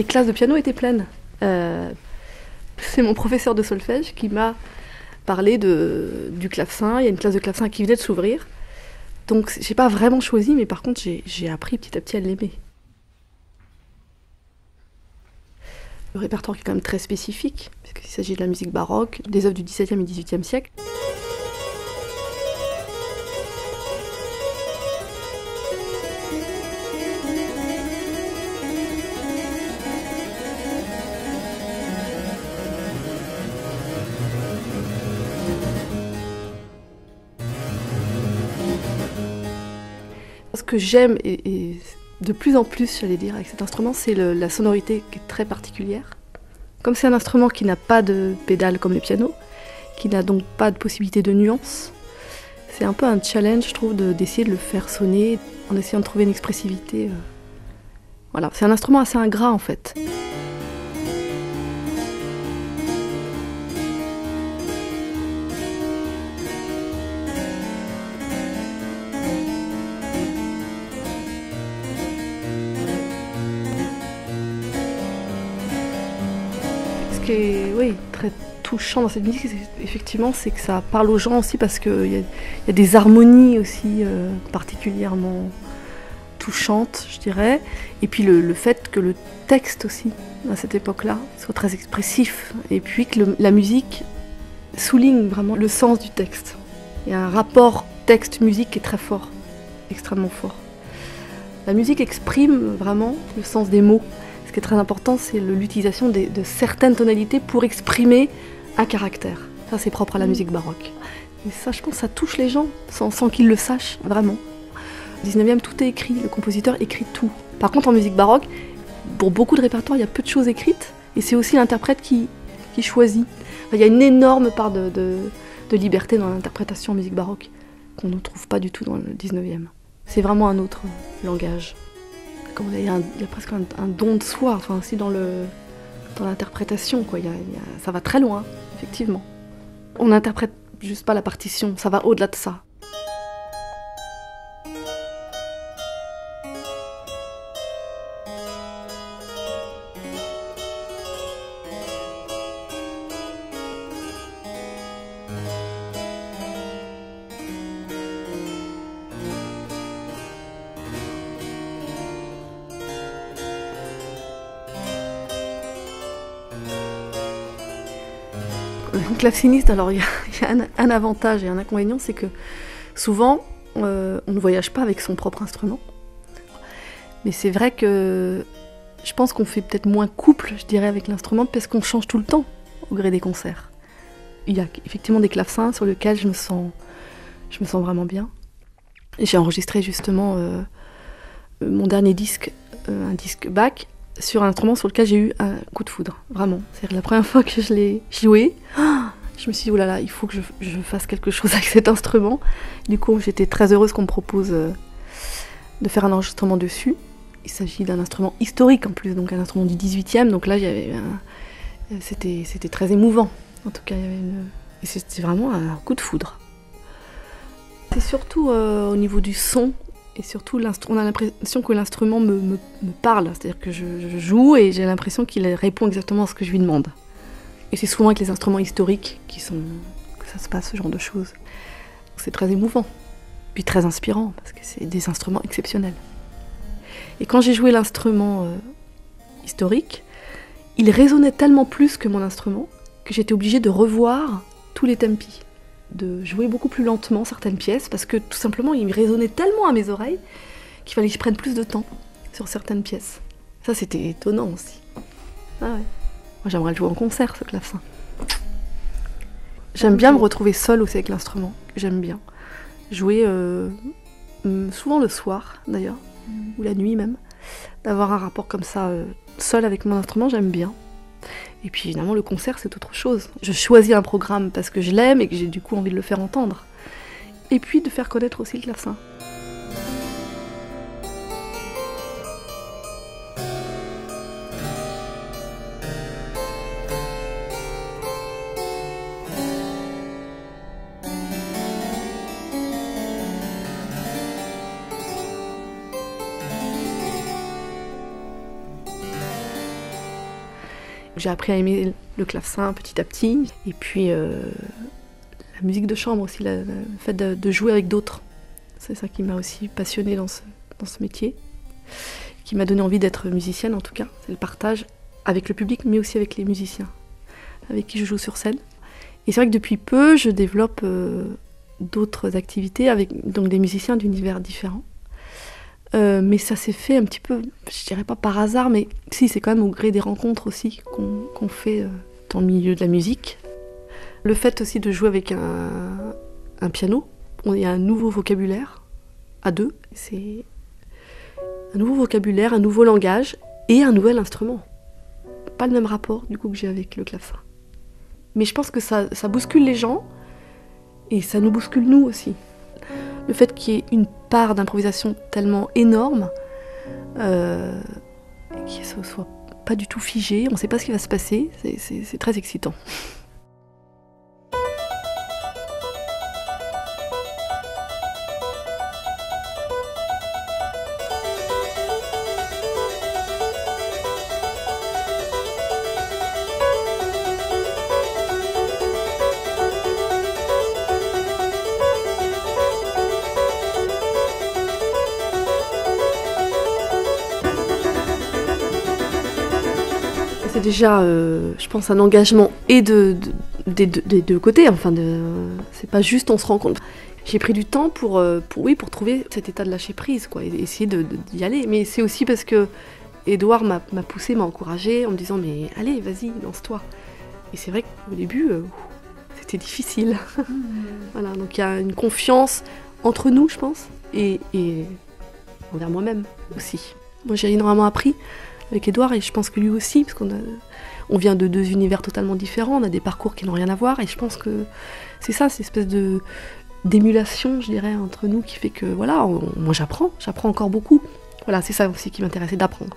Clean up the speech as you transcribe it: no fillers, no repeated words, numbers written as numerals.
les classes de piano étaient pleines. C'est mon professeur de solfège qui m'a parlé du clavecin. Il y a une classe de clavecin qui venait de s'ouvrir. Donc j'ai pas vraiment choisi, mais par contre j'ai appris petit à petit à l'aimer. Le répertoire qui est quand même très spécifique, puisqu'il s'agit de la musique baroque, des œuvres du XVIIe et XVIIIe siècle. Ce que j'aime, et de plus en plus, j'allais dire, avec cet instrument, c'est la sonorité qui est très particulière. Comme c'est un instrument qui n'a pas de pédale comme le piano, qui n'a donc pas de possibilité de nuance, c'est un peu un challenge, je trouve, d'essayer de le faire sonner en essayant de trouver une expressivité. Voilà, c'est un instrument assez ingrat en fait. Ce qui est, oui, très touchant dans cette musique, effectivement, c'est que ça parle aux gens aussi parce qu'il y a des harmonies aussi particulièrement touchantes, je dirais. Et puis le fait que le texte aussi, à cette époque-là, soit très expressif. Et puis que la musique souligne vraiment le sens du texte. Il y a un rapport texte-musique qui est très fort, extrêmement fort. La musique exprime vraiment le sens des mots. Ce qui est très important, c'est l'utilisation de certaines tonalités pour exprimer un caractère. Ça, c'est propre à la musique baroque. Et ça, je pense, ça touche les gens, sans qu'ils le sachent, vraiment. Au 19e, tout est écrit, le compositeur écrit tout. Par contre, en musique baroque, pour beaucoup de répertoires, il y a peu de choses écrites, et c'est aussi l'interprète qui choisit. Enfin, il y a une énorme part de liberté dans l'interprétation en musique baroque, qu'on ne trouve pas du tout dans le 19e. C'est vraiment un autre langage. Il y a presque un don de soi, enfin aussi dans l'interprétation, quoi. Ça va très loin, effectivement. On n'interprète juste pas la partition, ça va au-delà de ça. Le claveciniste, alors il y a un avantage et un inconvénient, c'est que souvent on ne voyage pas avec son propre instrument. Mais c'est vrai que je pense qu'on fait peut-être moins couple, je dirais, avec l'instrument parce qu'on change tout le temps au gré des concerts. Il y a effectivement des clavecins sur lesquels je me sens vraiment bien. J'ai enregistré justement mon dernier disque, un disque Bach, sur un instrument sur lequel j'ai eu un coup de foudre, vraiment. C'est la première fois que je l'ai joué, je me suis dit, oh là là, il faut que je fasse quelque chose avec cet instrument. Du coup, j'étais très heureuse qu'on me propose de faire un enregistrement dessus. Il s'agit d'un instrument historique en plus, donc un instrument du 18e, donc là, c'était très émouvant. En tout cas, et c'était vraiment un coup de foudre. C'est surtout au niveau du son. Et surtout, on a l'impression que l'instrument me parle, c'est-à-dire que je joue et j'ai l'impression qu'il répond exactement à ce que je lui demande. Et c'est souvent avec les instruments historiques que ça se passe, ce genre de choses. C'est très émouvant, puis très inspirant, parce que c'est des instruments exceptionnels. Et quand j'ai joué l'instrument historique, il résonnait tellement plus que mon instrument que j'étais obligée de revoir tous les tempi, de jouer beaucoup plus lentement certaines pièces, parce que tout simplement il résonnait tellement à mes oreilles qu'il fallait que je prenne plus de temps sur certaines pièces. Ça, c'était étonnant aussi. Ah ouais. Moi, j'aimerais le jouer en concert, ce clavecin. J'aime bien me retrouver seule aussi avec l'instrument, j'aime bien. Jouer souvent le soir d'ailleurs, ou la nuit même. D'avoir un rapport comme ça, seule avec mon instrument, j'aime bien. Et puis évidemment, le concert, c'est autre chose. Je choisis un programme parce que je l'aime et que j'ai du coup envie de le faire entendre. Et puis de faire connaître aussi le clavecin. J'ai appris à aimer le clavecin petit à petit. Et puis la musique de chambre aussi, le fait de jouer avec d'autres. C'est ça qui m'a aussi passionnée dans ce métier, qui m'a donné envie d'être musicienne en tout cas. C'est le partage avec le public, mais aussi avec les musiciens avec qui je joue sur scène. Et c'est vrai que depuis peu, je développe d'autres activités avec donc des musiciens d'univers différents. Mais ça s'est fait un petit peu, je dirais pas par hasard, mais si, c'est quand même au gré des rencontres aussi qu'on fait dans le milieu de la musique. Le fait aussi de jouer avec un piano, il y a un nouveau vocabulaire à deux. C'est un nouveau vocabulaire, un nouveau langage et un nouvel instrument. Pas le même rapport du coup que j'ai avec le clavecin. Mais je pense que ça bouscule les gens et ça nous bouscule nous aussi. Le fait qu'il y ait une part d'improvisation tellement énorme, qu'il ne soit pas du tout figé, on ne sait pas ce qui va se passer, c'est très excitant. C'est déjà, je pense, un engagement et des deux côtés. Enfin, c'est pas juste on se rend compte. J'ai pris du temps pour trouver cet état de lâcher prise, quoi, et essayer d'y aller. Mais c'est aussi parce que Édouard m'a poussé, m'a encouragé en me disant mais allez, vas-y, lance-toi. Et c'est vrai qu'au début, c'était difficile. Voilà, donc il y a une confiance entre nous, je pense, et envers moi-même aussi. Moi, j'ai énormément appris avec Édouard, et je pense que lui aussi, parce qu'on vient de deux univers totalement différents, on a des parcours qui n'ont rien à voir, et je pense que c'est ça, cette espèce d'émulation, je dirais, entre nous, qui fait que, voilà, moi j'apprends encore beaucoup. Voilà, c'est ça aussi qui m'intéressait, d'apprendre.